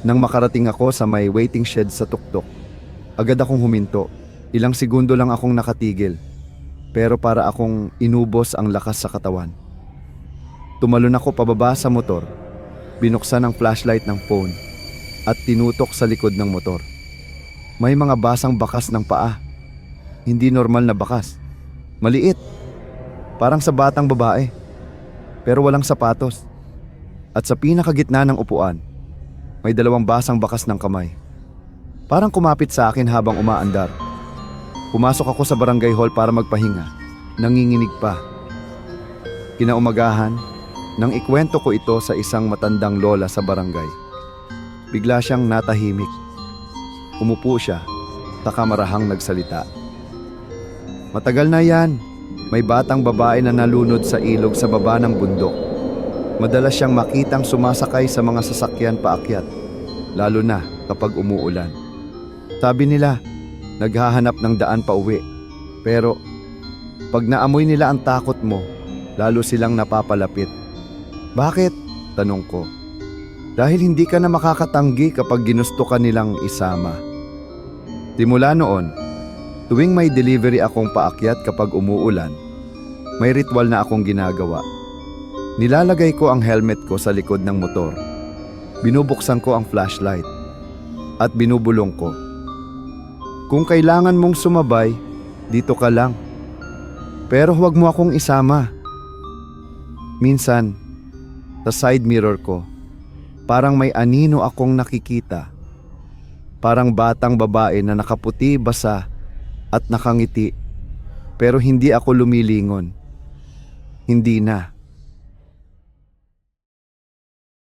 Nang makarating ako sa may waiting shed sa tuktok, agad akong huminto. Ilang segundo lang akong nakatigil, pero para akong inubos ang lakas sa katawan. Tumalon ako pababa sa motor, binuksan ang flashlight ng phone at tinutok sa likod ng motor. May mga basang bakas ng paa. Hindi normal na bakas. Maliit. Parang sa batang babae. Pero walang sapatos. At sa pinakagitna ng upuan, may 2 basang bakas ng kamay. Parang kumapit sa akin habang umaandar. Pumasok ako sa barangay hall para magpahinga. Nanginginig pa. Kinaumagahan, nang ikwento ko ito sa isang matandang lola sa barangay. Bigla siyang natahimik. Umupo siya, takamarahang nagsalita. Matagal na yan. May batang babae na nalunod sa ilog sa baba ng bundok. Madalas siyang makitang sumasakay sa mga sasakyan paakyat, lalo na kapag umuulan. Sabi nila, naghahanap ng daan pa uwi. Pero pag naamoy nila ang takot mo, lalo silang napapalapit. Bakit? Tanong ko. Dahil hindi ka na makakatanggi kapag ginusto ka nilang isama. Simula noon, tuwing may delivery akong paakyat kapag umuulan, may ritual na akong ginagawa. Nilalagay ko ang helmet ko sa likod ng motor. Binubuksan ko ang flashlight at binubulong ko. Kung kailangan mong sumabay, dito ka lang. Pero huwag mo akong isama. Minsan, sa side mirror ko, parang may anino akong nakikita. Parang batang babae na nakaputi basa at nakangiti. Pero hindi ako lumilingon. Hindi na.